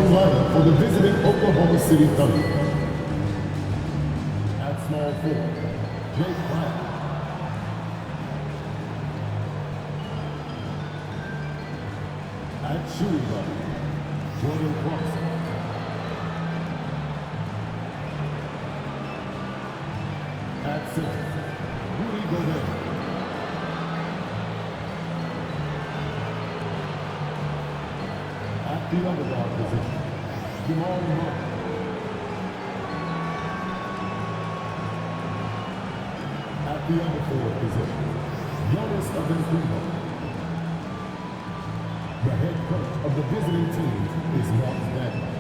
starting lineup for the visiting Oklahoma City Thunder. At small forward, Jake Brown. At shooting guard, Jordan Clarkson. At center, Rudy Gobert. At the underdog position, Jamal Murray. At the underforward position, Jonas Valanciunas. The head coach of the visiting team is Mark Dagnall.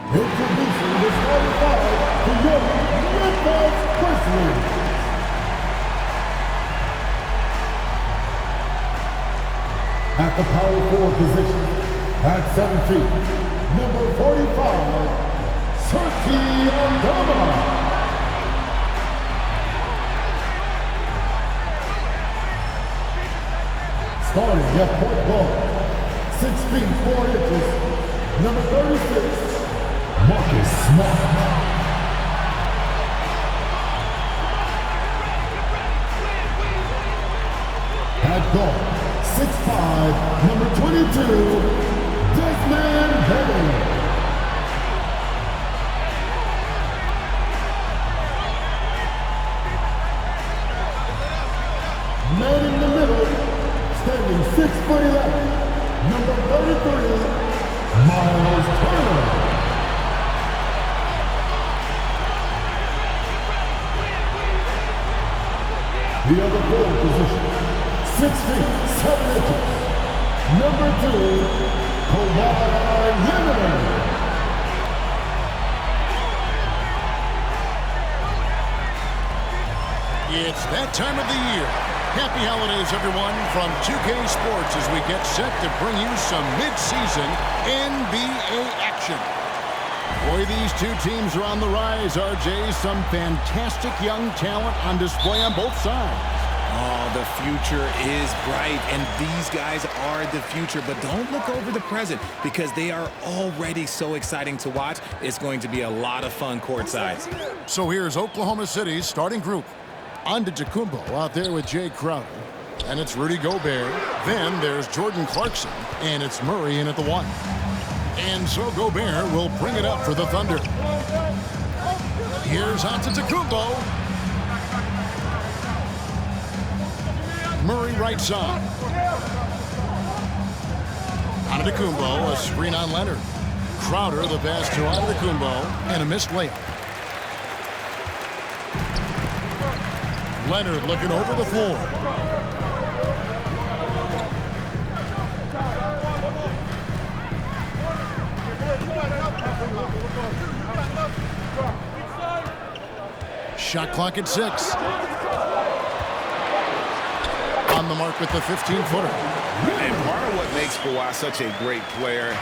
Introducing the starting five for your Grizzlies Grizzlies. At the power forward position, at 7 feet, number 45, Sergey Andama. Starting at point guard, 6 feet 4 inches, number 36, Marcus Smart. At guard, 6'5", number 22, Desmond Bane. Man in the middle, standing 6'11", number 33, Miles Turner. The other forward position, 6 feet 7 inches, number 2, Kawhi Leonard. It's that time of the year. Happy holidays, everyone, from 2K Sports as we get set to bring you some mid-season NBA action. Boy, these two teams are on the rise, RJ. Some fantastic young talent on display on both sides. Oh, the future is bright, and these guys are the future. But don't look over the present because they are already so exciting to watch. It's going to be a lot of fun courtside. So here's Oklahoma City's starting group. Antetokounmpo out there with Jay Crowder. And it's Rudy Gobert. Then there's Jordan Clarkson. And it's Murray in at the 1. And so Gobert will bring it up for the Thunder. Here's Antetokounmpo. Murray right side. Antetokounmpo, a screen on Leonard. Crowder, the pass to Antetokounmpo, and a missed layup. Leonard looking over the floor. Shot clock at 6. On the mark with the 15-footer. And part of what makes Kawhi such a great player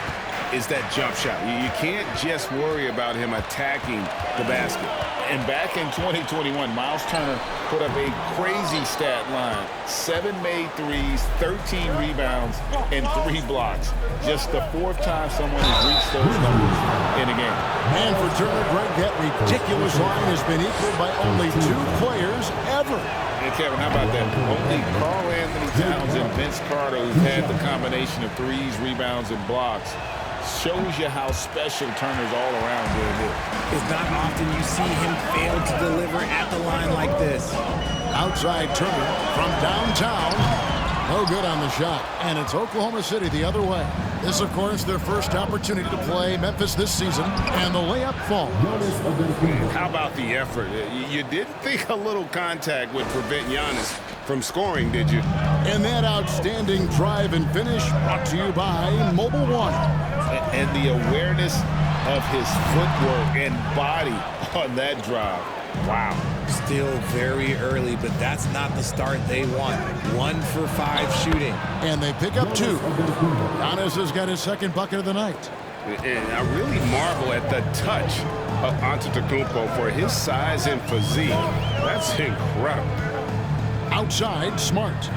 is that jump shot. You can't just worry about him attacking the basket. And back in 2021, Miles Turner put up a crazy stat line. 7 made threes, 13 rebounds, and 3 blocks. Just the 4th time someone has reached those numbers in a game. Man, for Turner, Greg, that ridiculous line has been equaled by only 2 players ever. And Kevin, how about that? Only Karl Anthony Towns and Vince Carter, who've had the combination of threes, rebounds, and blocks, shows you how special Turner's all around really is. It's not often you see him fail to deliver at the line like this. Outside Turner from downtown. No good on the shot. And it's Oklahoma City the other way. This, of course, their first opportunity to play Memphis this season. And the layup falls. How about the effort? You didn't think a little contact would prevent Giannis from scoring, did you? And that outstanding drive and finish brought to you by Mobile One. And the awareness of his footwork and body on that drive. Wow. Still very early, but that's not the start they want. 1 for 5 shooting. And they pick up 2. Giannis has got his 2nd bucket of the night. And I really marvel at the touch of Antetokounmpo for his size and physique. That's incredible. Outside, Smart.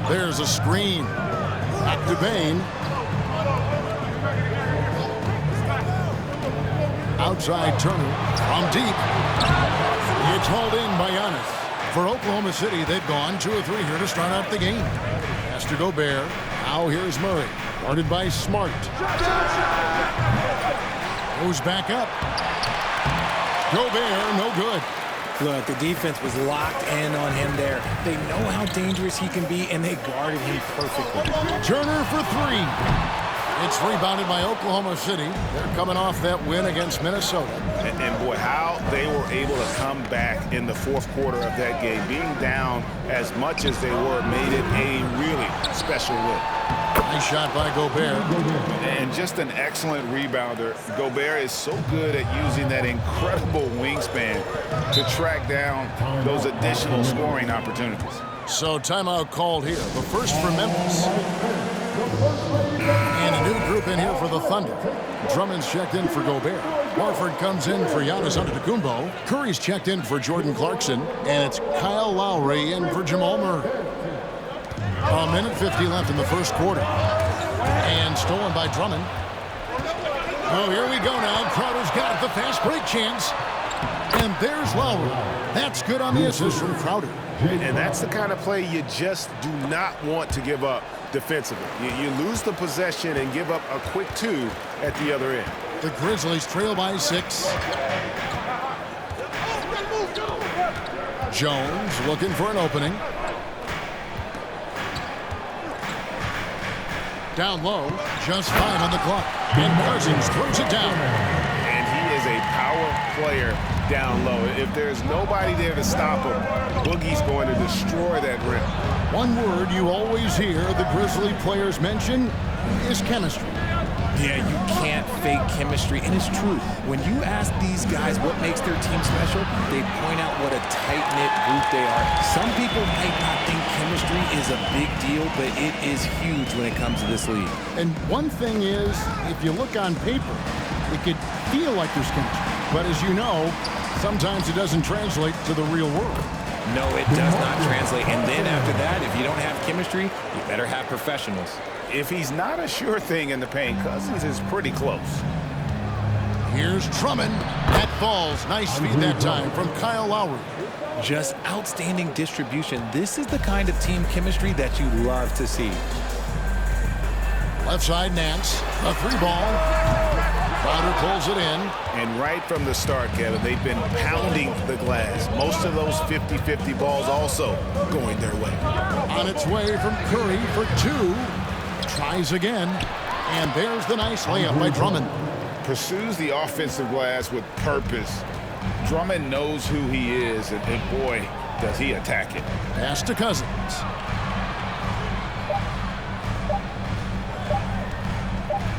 There's a screen. Back to Bain. Outside Turner from deep. It's hauled in by Giannis. For Oklahoma City, they've gone 2 of 3 here to start out the game. Has to Gobert. Now here's Murray. Guarded by Smart. Goes back up. Gobert, no good. Look, the defense was locked in on him there. They know how dangerous he can be, and they guarded him perfectly. Turner for 3. It's rebounded by Oklahoma City. They're coming off that win against Minnesota. And boy, how they were able to come back in the fourth quarter of that game. Being down as much as they were made it a really special win. Nice shot by Gobert. And just an excellent rebounder. Gobert is so good at using that incredible wingspan to track down those additional scoring opportunities. So timeout called here. The first for Memphis. And a new group in here for the Thunder. Drummond's checked in for Gobert. Horford comes in for Giannis Antetokounmpo. Curry's checked in for Jordan Clarkson. And it's Kyle Lowry in for Jamal Murray. A minute 50 left in the first quarter. And stolen by Drummond. Oh, here we go now. Crowder's got it. The fast break chance. And there's Lowry. That's good on the assist from Crowder. And that's the kind of play you just do not want to give up defensively. You lose the possession and give up a quick 2 at the other end. The Grizzlies trail by 6. Jones looking for an opening. Down low, just 5 on the clock. And Cousins throws it down. And he is a power player down low. If there's nobody there to stop him, Boogie's going to destroy that rim. One word you always hear the Grizzly players mention is chemistry. Yeah, you can't fake chemistry, and it's true. When you ask these guys what makes their team special, they point out what a tight-knit group they are. Some people might not think chemistry is a big deal, but it is huge when it comes to this league. And one thing is, if you look on paper, it could feel like there's chemistry. But as you know, sometimes it doesn't translate to the real world. No, it does not translate. And then after that, if you don't have chemistry, you better have professionals. If he's not a sure thing in the paint, Cousins is pretty close. Here's Drummond. That falls. Nice feed that time from Kyle Lowry. Just outstanding distribution. This is the kind of team chemistry that you love to see. Left side, Nance. A 3-ball. Crowder pulls it in. And right from the start, Kevin, they've been pounding the glass. Most of those 50-50 balls also going their way. On its way from Curry for 2. Tries again. And there's the nice layup by Drummond. Pursues the offensive glass with purpose. Drummond knows who he is, and boy, does he attack it. Pass to Cousins.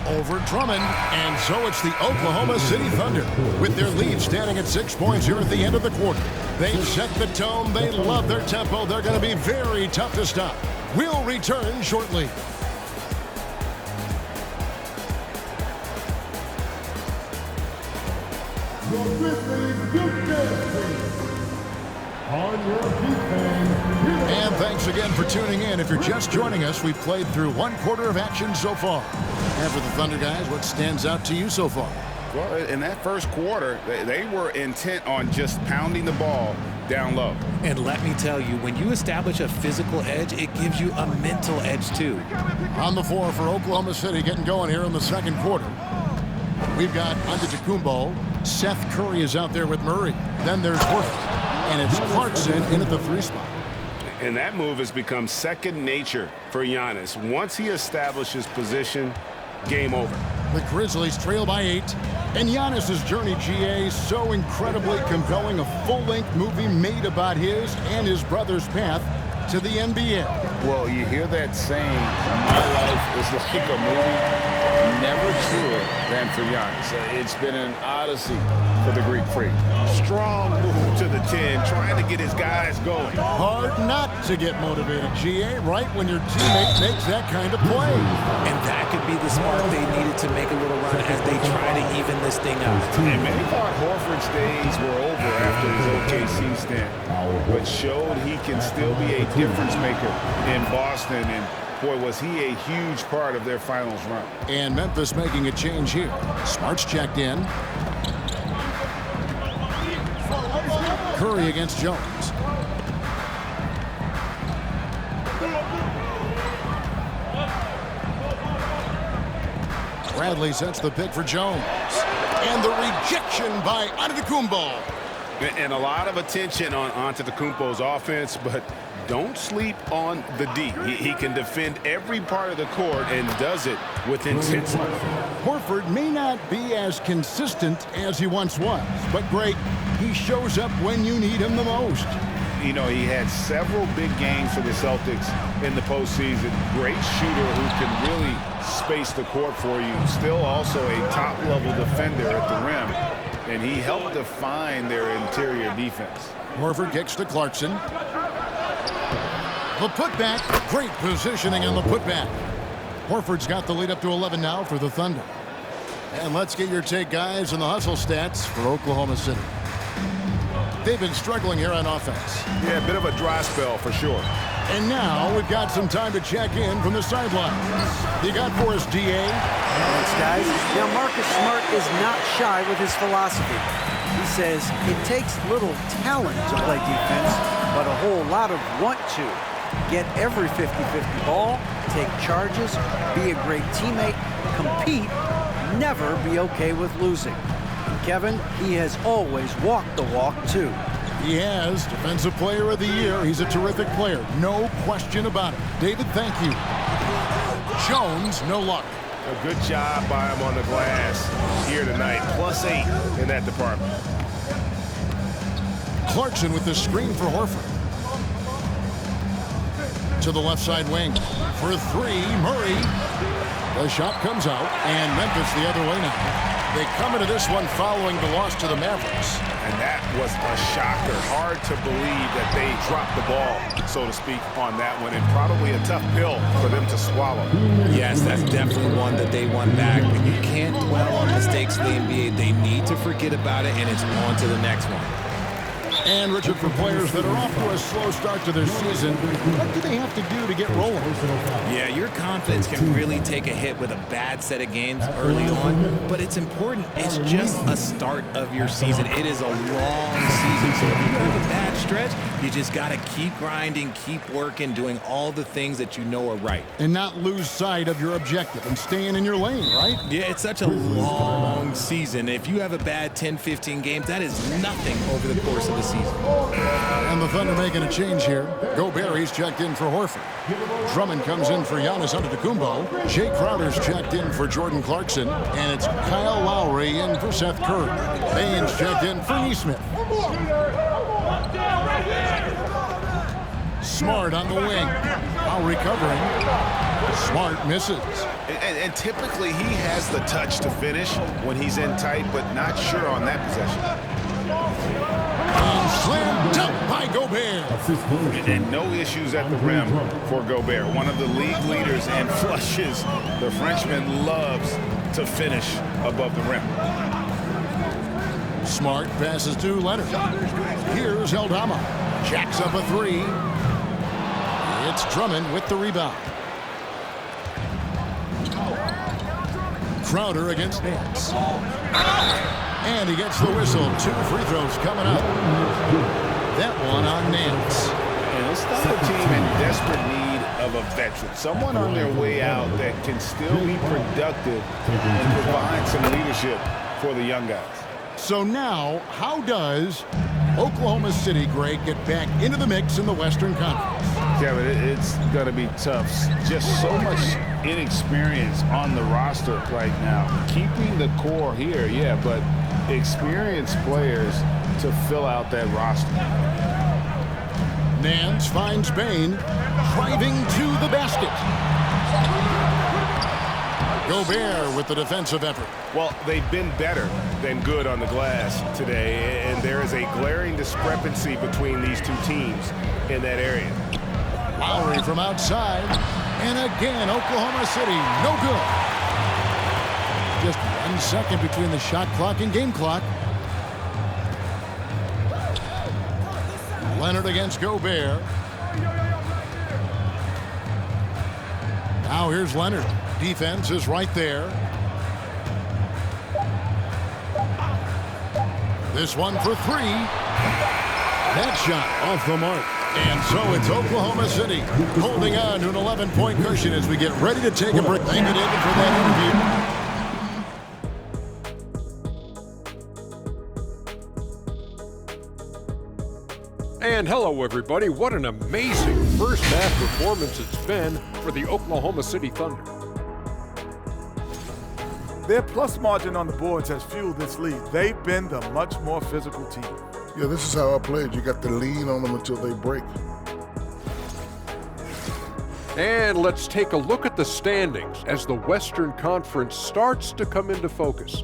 Over Drummond, and so it's the Oklahoma City Thunder with their lead standing at 6 points here at the end of the quarter. They've set the tone. They love their tempo. They're going to be very tough to stop. We'll return shortly. Your Grizzlies, good dancing. On your defense. And thanks again for tuning in. If you're just joining us, we've played through 1 quarter of action so far. And for the Thunder guys, what stands out to you so far? Well, in that first quarter, they were intent on just pounding the ball down low. And let me tell you, when you establish a physical edge, it gives you a mental edge too. On the floor for Oklahoma City getting going here in the second quarter. We've got Antetokounmpo. Seth Curry is out there with Murray. Then there's Horford. And it's Clarkson in at the 3 spot. And that move has become second nature for Giannis. Once he establishes position, game over. The Grizzlies trail by 8. And Giannis' journey, GA, so incredibly compelling. A full-length movie made about his and his brother's path to the NBA. Well, you hear that saying, my life is like a movie. Never truer than for Giannis. It's been an odyssey for the Greek freak. Strong move to the 10, trying to get his guys going. Hard not to get motivated, GA, right when your teammate makes that kind of play. And that could be the spark they needed to make a little run as they try to even this thing out. And many thought Horford's days were over after his OKC stint, but showed he can still be a difference maker in Boston. And boy, was he a huge part of their finals run. And Memphis making a change here. Smart's checked in. Curry against Jones. Bradley sets the pick for Jones. And the rejection by Antetokounmpo. And a lot of attention on Antetokounmpo's offense, but don't sleep on the D. He can defend every part of the court and does it with intensity. Horford may not be as consistent as he once was, but great. He shows up when you need him the most. You know, he had several big games for the Celtics in the postseason. Great shooter who can really space the court for you. Still also a top-level defender at the rim. And he helped define their interior defense. Horford kicks to Clarkson. The putback. Great positioning on the putback. Horford's got the lead up to 11 now for the Thunder. And let's get your take, guys, on the hustle stats for Oklahoma City. They've been struggling here on offense. Yeah, a bit of a dry spell for sure. And now we've got some time to check in from the sideline. You got for us, DA? Thanks, guys. Now, Marcus Smart is not shy with his philosophy. He says it takes little talent to play defense, but a whole lot of want to. Get every 50-50 ball, take charges, be a great teammate, compete, never be okay with losing. And Kevin, he has always walked the walk, too. He has. Defensive Player of the Year. He's a terrific player. No question about it. David, thank you. Jones, no luck. A good job by him on the glass here tonight. +8 in that department. Clarkson with the screen for Horford. To the left side wing. For three, Murray. The shot comes out, and Memphis the other way now. They come into this one following the loss to the Mavericks. And that was a shocker. Hard to believe that they dropped the ball, so to speak, on that one. And probably a tough pill for them to swallow. Yes, that's definitely one that they won back. But you can't dwell on mistakes in the NBA. They need to forget about it, and it's on to the next one. And, Richard, for players that are off to a slow start to their season, what do they have to do to get rolling? Yeah, your confidence can really take a hit with a bad set of games early on, but it's important. It's just a start of your season. It is a long season, so if you have a bad stretch, you just got to keep grinding, keep working, doing all the things that you know are right. And not lose sight of your objective and staying in your lane, right? Yeah, it's such a long season. If you have a bad 10, 15 games, that is nothing over the course of the season. And the Thunder making a change here. Gobert, he's checked in for Horford. Drummond comes in for Giannis Antetokounmpo. Jay Crowder's checked in for Jordan Clarkson. And it's Kyle Lowry in for Seth Curry. Baines checked in for Nesmith. Smart on the wing. While recovering. Smart misses. And typically he has the touch to finish when he's in tight, but not sure on that possession. And slammed up by Gobert. And no issues at the rim for Gobert. One of the league leaders and flushes. The Frenchman loves to finish above the rim. Smart passes to Leonard. Here's Eldama. Jacks up a three. It's Drummond with the rebound. Crowder against Nance. And he gets the whistle. 2 free throws coming up. That one on Nance. And let's start a team in desperate need of a veteran. Someone on their way out that can still be productive and provide some leadership for the young guys. So now, how does Oklahoma City, Greg, get back into the mix in the Western Conference? Kevin, it's going to be tough. Just so much inexperience on the roster right now. Keeping the core here, yeah, but experienced players to fill out that roster. Nance finds Bain, driving to the basket. Gobert with the defensive effort. Well, they've been better than good on the glass today, and there is a glaring discrepancy between these two teams in that area. Lowry from outside, and again, Oklahoma City, no good. Just 1 second between the shot clock and game clock. Leonard against Gobert. Now here's Leonard. Defense is right there. This one for three. That shot off the mark. And so it's Oklahoma City holding on to an 11-point cushion as we get ready to take a break. Thank you, David, for that interview. And hello, everybody. What an amazing first half performance it's been for the Oklahoma City Thunder. Their plus margin on the boards has fueled this lead. They've been the much more physical team. Yeah, this is how I played. You got to lean on them until they break. And let's take a look at the standings as the Western Conference starts to come into focus.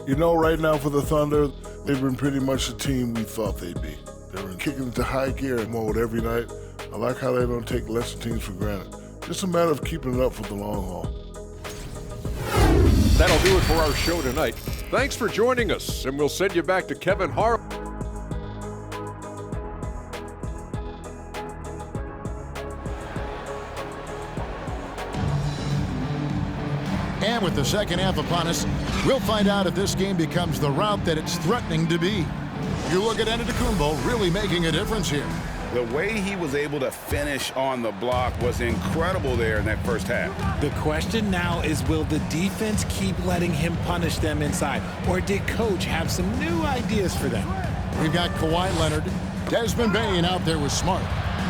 You know, right now for the Thunder, they've been pretty much the team we thought they'd be. They're kicking into high gear mode every night. I like how they don't take lesser teams for granted. Just a matter of keeping it up for the long haul. That'll do it for our show tonight. Thanks for joining us, and we'll send you back to Kevin Hart. And with the second half upon us, we'll find out if this game becomes the rout that it's threatening to be. You look at Antetokounmpo really making a difference here. The way he was able to finish on the block was incredible there in that first half. The question now is, will the defense keep letting him punish them inside? Or did Coach have some new ideas for them? We've got Kawhi Leonard, Desmond Bain out there with Smart.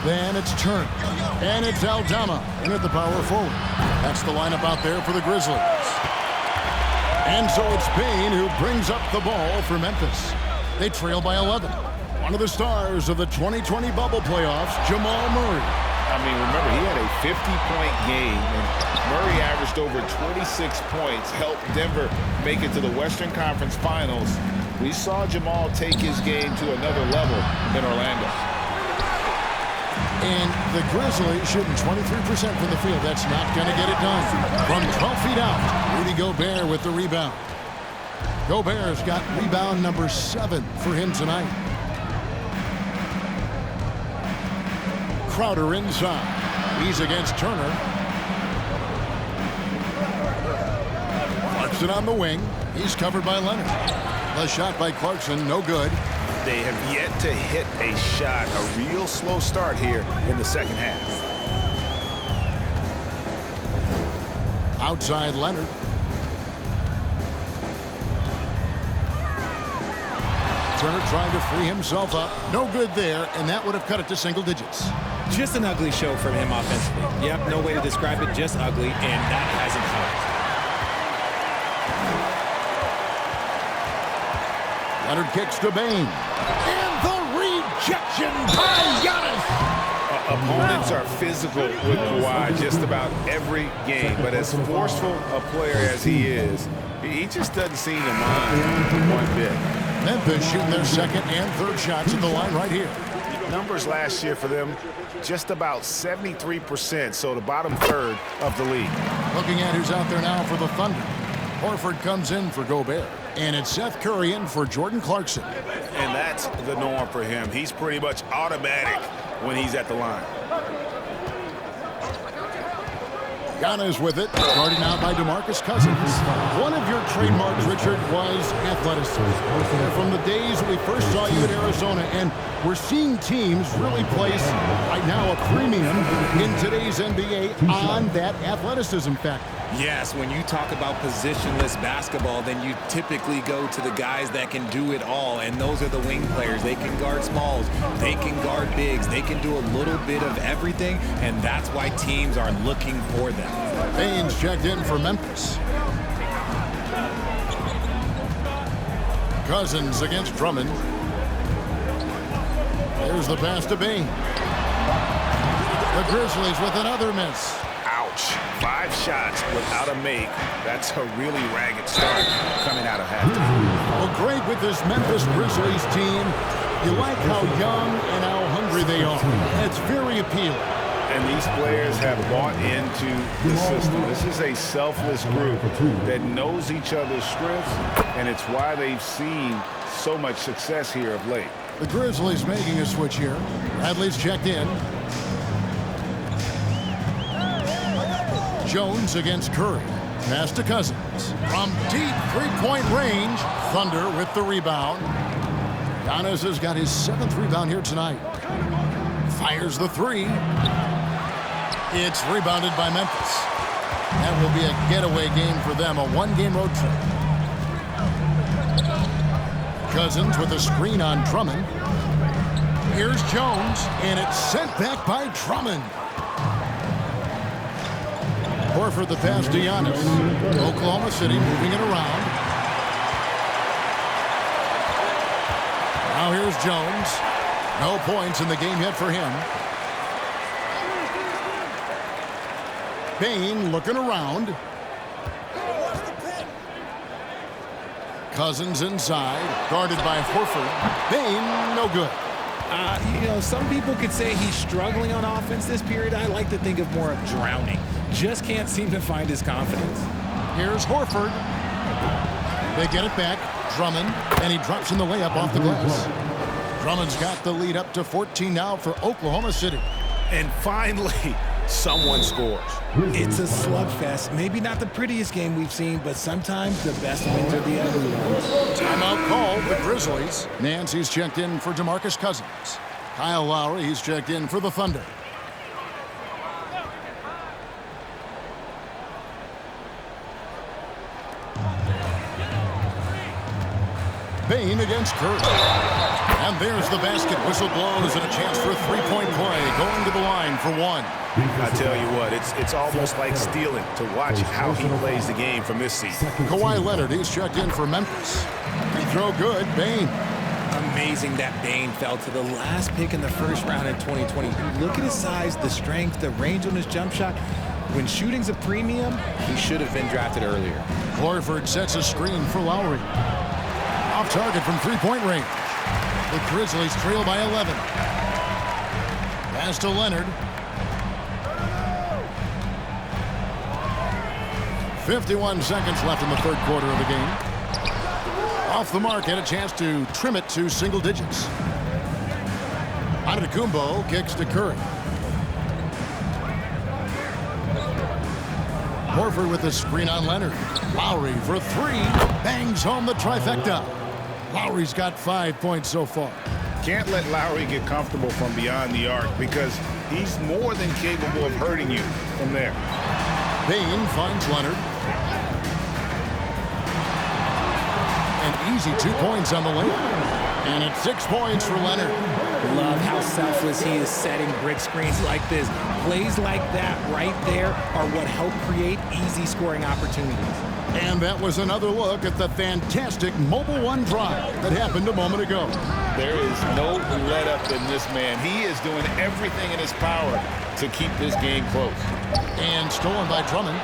Then it's Turner. And it's Aldama in at the power forward. That's the lineup out there for the Grizzlies. And so it's Bain who brings up the ball for Memphis. They trail by 11. One of the stars of the 2020 bubble playoffs, Jamal Murray. I mean, remember, he had a 50-point game, and Murray averaged over 26 points, helped Denver make it to the Western Conference Finals. We saw Jamal take his game to another level in Orlando. And the Grizzlies shooting 23% from the field. That's not going to get it done. From 12 feet out, Rudy Gobert with the rebound. Gobert's got rebound number 7 for him tonight. Crowder inside. He's against Turner. Clarkson on the wing. He's covered by Leonard. The shot by Clarkson, no good. They have yet to hit a shot. A real slow start here in the second half. Outside Leonard. Turner trying to free himself up. No good there, and that would have cut it to single digits. Just an ugly show from him offensively. Yep, no way to describe it, just ugly, and that hasn't helped. Leonard kicks to Bain. And the rejection by Giannis. Opponents are physical with Kawhi just about every game, but as forceful a player as he is, he just doesn't seem to mind one bit. Memphis shooting their second and third shots at the line right here. Numbers last year for them, just about 73%, so the bottom third of the league. Looking at who's out there now for the Thunder. Horford comes in for Gobert. And it's Seth Curry in for Jordan Clarkson. And that's the norm for him. He's pretty much automatic when he's at the line. Giannis with it, guarded now by DeMarcus Cousins. One of your trademarks, Richard, was athleticism. From the days we first saw you at Arizona, and we're seeing teams really place right now a premium in today's NBA on that athleticism factor. Yes, when you talk about positionless basketball, then you typically go to the guys that can do it all, and those are the wing players. They can guard smalls, they can guard bigs, they can do a little bit of everything, and that's why teams are looking for them. Baines checked in for Memphis. Cousins against Drummond. There's the pass to Bain. The Grizzlies with another miss. Ouch. 5 shots without a make. That's a really ragged start coming out of halftime. Well, great with this Memphis Grizzlies team. You like how young and how hungry they are. It's very appealing. And these players have bought into the system. This is a selfless group that knows each other's strengths, and it's why they've seen so much success here of late. The Grizzlies making a switch here. Bradley's checked in. Jones against Curry. Pass to Cousins. From deep three-point range, Thunder with the rebound. Giannis has got his 7th rebound here tonight. Fires the 3. It's rebounded by Memphis. That will be a getaway game for them, a 1-game road trip. Cousins with a screen on Drummond. Here's Jones, and it's sent back by Drummond. Horford the pass to Giannis. Oklahoma City moving it around. Now here's Jones. No points in the game yet for him. Bain looking around. Cousins inside, guarded by Horford. Bain, no good. Some people could say he's struggling on offense this period. I like to think of more of drowning. Just can't seem to find his confidence. Here's Horford. They get it back. Drummond, and he drops in the layup off the glass. Drummond's got the lead up to 14 now for Oklahoma City. And finally, someone scores. It's a slugfest. Maybe not the prettiest game we've seen, but sometimes the best wins are the ugly ones. Timeout called the Grizzlies. Nancy's checked in for DeMarcus Cousins. Kyle Lowry, he's checked in for the Thunder. Bain against Curry. And there's the basket. Whistle blows and a chance for a three-point play. Going to the line for 1. I tell you what, it's almost like stealing to watch how he plays the game from this seat. Kawhi Leonard, he's checked in for Memphis. Free throw good. Bain. Amazing that Bain fell to the last pick in the first round in 2020. Look at his size, the strength, the range on his jump shot. When shooting's a premium, he should have been drafted earlier. Horford sets a screen for Lowry. Off target from three-point range. The Grizzlies trail by 11. Pass to Leonard. 51 seconds left in the third quarter of the game. Off the mark, and a chance to trim it to single digits. Antetokounmpo kicks to Curry. Horford with a screen on Leonard. Lowry for 3. Bangs home the trifecta. Lowry's got 5 points so far. Can't let Lowry get comfortable from beyond the arc because he's more than capable of hurting you from there. Bain finds Leonard. An easy 2 points on the layup. And it's 6 points for Leonard. Love how selfless he is setting brick screens like this. Plays like that right there are what help create easy scoring opportunities. And that was another look at the fantastic Mobile One drive that happened a moment ago. There is no let-up in this man. He is doing everything in his power to keep this game close. And stolen by Drummond.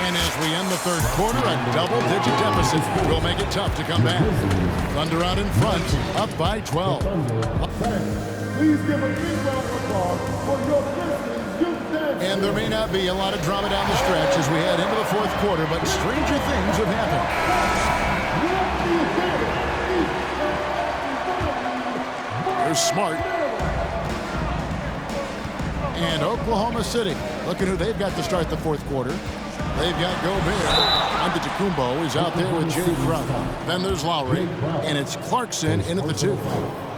And as we end the third quarter, a double-digit deficit will make it tough to come back. Thunder out in front, up by 12. Please give a big round of applause for your Grizzlies. And there may not be a lot of drama down the stretch as we head into the fourth quarter, but stranger things have happened. Here's Smart. And Oklahoma City, looking who they've got to start the fourth quarter. They've got Gobert. Antetokounmpo is out there with Jay Crowder. Then there's Lowry, and it's Clarkson in at the 2.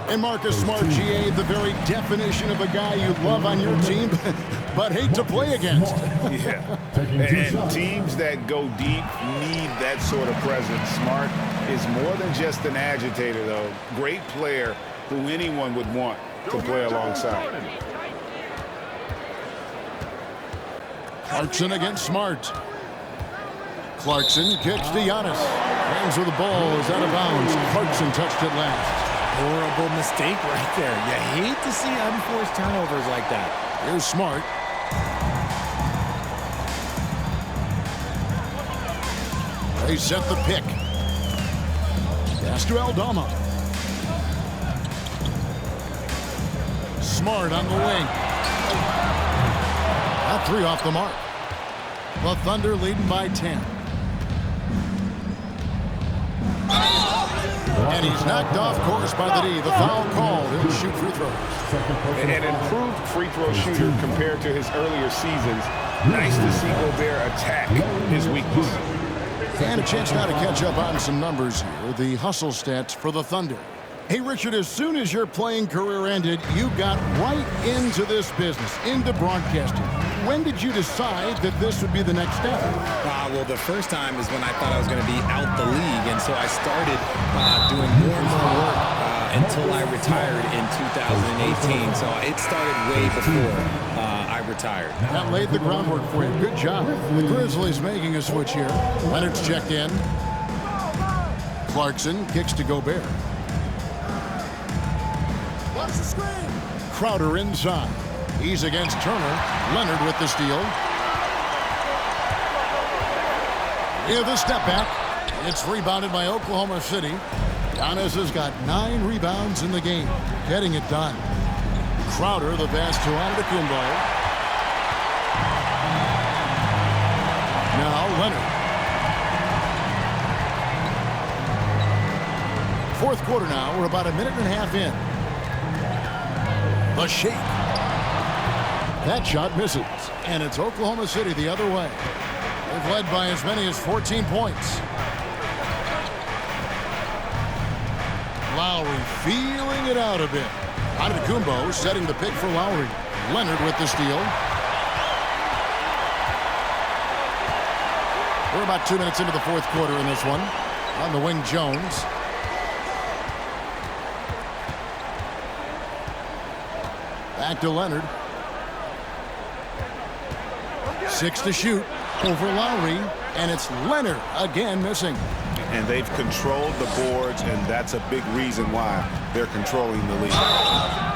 And Marcus Smart, GA, the very definition of a guy you love on your team, but hate to play against. Yeah, and teams that go deep need that sort of presence. Smart is more than just an agitator, though. Great player who anyone would want to play alongside. Clarkson against Smart. Clarkson kicks to Giannis. Hands with the ball is out of bounds. Clarkson touched it last. horrible mistake right there. You hate to see unforced turnovers like that. Here's Smart. They set the pick. Pass to Aldama. Smart on the wing. That 3 off the mark. The Thunder leading by 10. And he's knocked off course by the D. The foul called. He'll shoot free throws. An improved free throw shooter compared to his earlier seasons. Nice to see Gobert attack his weakness. And a chance now to catch up on some numbers here. The hustle stats for the Thunder. Hey, Richard, as soon as your playing career ended, you got right into this business, into broadcasting. When did you decide that this would be the next step? Well, the first time is when I thought I was going to be out the league, and so I started doing more and more work until I retired in 2018. So it started way before I retired. That laid the groundwork for you. Good job. The Grizzlies making a switch here. Leonard's checked in. Clarkson kicks to Gobert. Watch the screen. Crowder inside. He's against Turner. Leonard with the steal. Yeah, the step back. It's rebounded by Oklahoma City. Giannis has got 9 rebounds in the game. Getting it done. Crowder, the pass to Antetokounmpo. Now Leonard. Fourth quarter now. We're about a minute and a half in. The shake. That shot misses. And it's Oklahoma City the other way. They've led by as many as 14 points. Lowry feeling it out a bit. Antetokounmpo setting the pick for Lowry. Leonard with the steal. We're about 2 minutes into the fourth quarter in this one. On the wing, Jones. Back to Leonard. 6 to shoot over Lowry, and it's Leonard again missing. And they've controlled the boards, and that's a big reason why they're controlling the lead.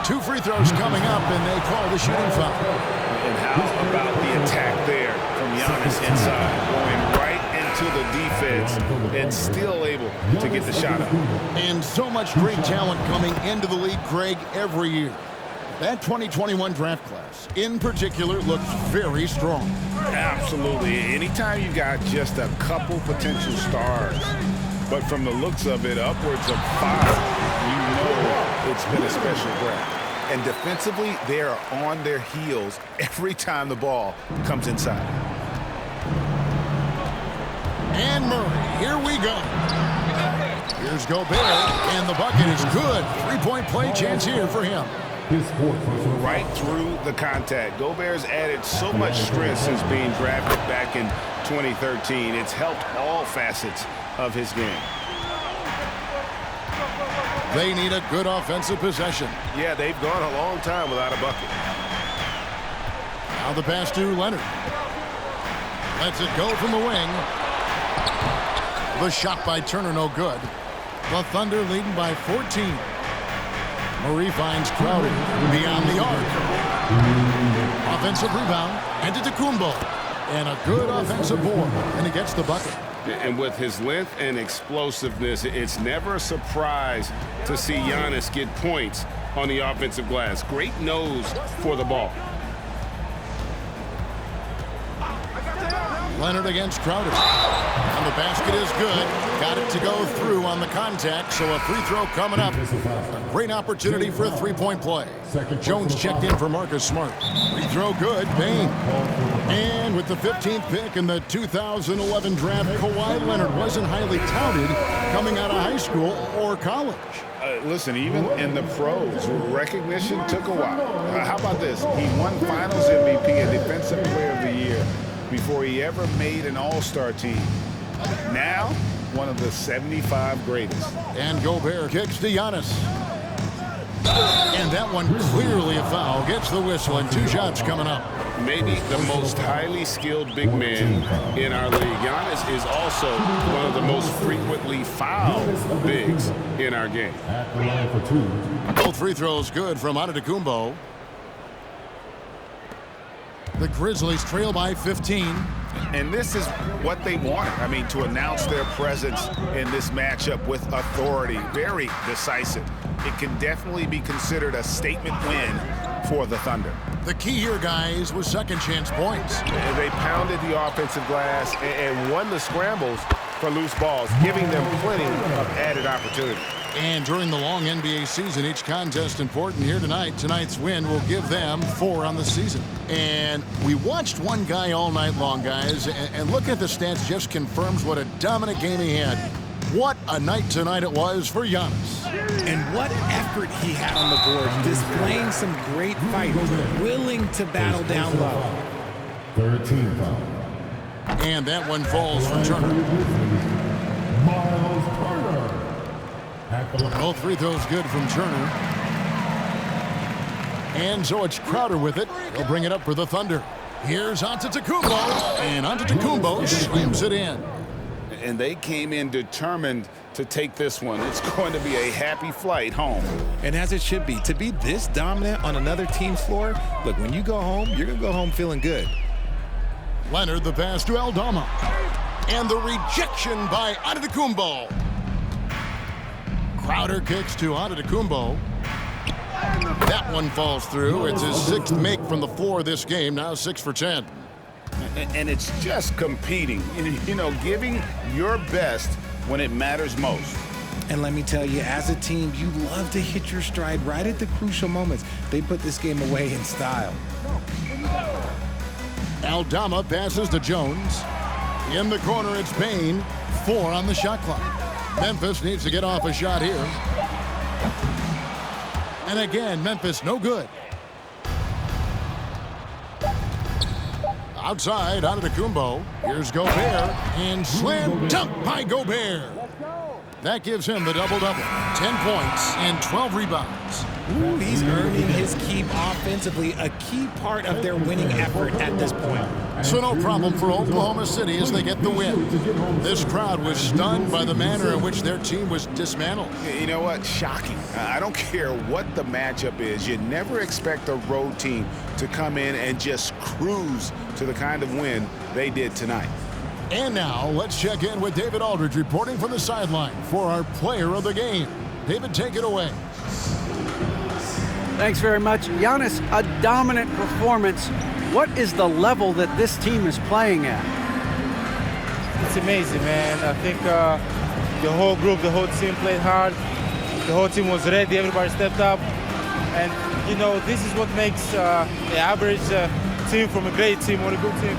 2 free throws coming up, and they call the shooting foul. And how about the attack there from Giannis inside, going right into the defense and still able to get the shot up. And so much great talent coming into the league, Greg, every year. That 2021 draft class, in particular, looks very strong. Absolutely. Anytime you got just a couple potential stars, but from the looks of it, upwards of 5, you know it's been a special draft. And defensively, they are on their heels every time the ball comes inside. And Murray, here we go. Here's Gobert, and the bucket is good. 3-point play chance here for him. Right through the contact. Gobert's added so much strength since being drafted back in 2013. It's helped all facets of his game. They need a good offensive possession. Yeah, they've gone a long time without a bucket. Now the pass to Leonard. Lets it go from the wing. The shot by Turner, no good. The Thunder leading by 14. Murray finds Crowder beyond the arc. Offensive rebound. Antetokounmpo. And a good offensive board. And he gets the bucket. And with his length and explosiveness, it's never a surprise to see Giannis get points on the offensive glass. Great nose for the ball. Leonard against Crowder. And the basket is good. Got it to go through on the contact, so a free throw coming up. A great opportunity for a 3-point play. Jones checked in for Marcus Smart. Free throw good, Payne. And with the 15th pick in the 2011 draft, Kawhi Leonard wasn't highly touted coming out of high school or college. Listen, even in the pros, recognition took a while. How about this? He won Finals MVP and Defensive Player of the Year before he ever made an all-star team. Now, one of the 75 greatest. And Gobert kicks to Giannis. And that one clearly a foul. Gets the whistle, and 2 shots coming up. maybe the most highly skilled big man in our league. Giannis is also one of the most frequently fouled bigs in our game. Both free throws good from Antetokounmpo. The Grizzlies trail by 15. And this is what they wanted. I mean, to announce their presence in this matchup with authority. Very decisive. It can definitely be considered a statement win for the Thunder. The key here, guys, was second chance points. And they pounded the offensive glass and won the scrambles for loose balls, giving them plenty of added opportunity. And during the long NBA season, each contest important here tonight. Tonight's win will give them 4 on the season. And we watched one guy all night long, guys, and looking at the stats just confirms what a dominant game he had. What a night tonight it was for Giannis. And what effort he had on the board, displaying some great fight, willing to battle down low. 13 foul. And that one falls for Turner. Miles Turner. Both free throws good from Turner. And so it's Crowder with it. He'll bring it up for the Thunder. Here's Antetokounmpo, and Antetokounmpo slams it in. And they came in determined to take this one. It's going to be a happy flight home. And as it should be, to be this dominant on another team's floor, look, when you go home, you're going to go home feeling good. Leonard, the pass to Aldama. And the rejection by Antetokounmpo. Crowder kicks to Antetokounmpo. That one falls through. It's his 6th make from the floor this game, now 6 for 10. And it's just competing, you know, giving your best when it matters most. And let me tell you, as a team, you love to hit your stride right at the crucial moments. They put this game away in style. Aldama passes to Jones. In the corner, it's Payne. 4 on the shot clock. Memphis needs to get off a shot here. And again, Memphis no good. Outside, Antetokounmpo. Here's Gobert. And slam dunk by Gobert. That gives him the double-double. 10 points and 12 rebounds. Ooh, he's earning his keep offensively, a key part of their winning effort at this point. So no problem for Oklahoma City as they get the win. This crowd was stunned by the manner in which their team was dismantled. You know what? Shocking. I don't care what the matchup is. You never expect a road team to come in and just cruise to the kind of win they did tonight. And now, let's check in with David Aldridge reporting from the sideline for our player of the game. David, take it away. Thanks very much. Giannis, a dominant performance. What is the level that this team is playing at? It's amazing, man. I think the whole group, the whole team played hard. The whole team was ready. Everybody stepped up. And, you know, this is what makes the average team from a great team or a good team.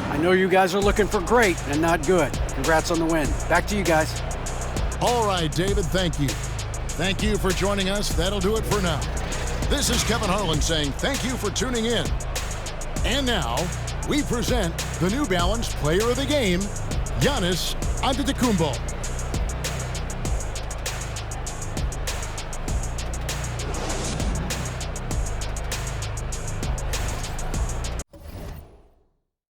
I know you guys are looking for great and not good. Congrats on the win. Back to you guys. All right, David, thank you. Thank you for joining us. That'll do it for now. This is Kevin Harlan saying thank you for tuning in. And now, we present the New Balance Player of the Game, Giannis Antetokounmpo.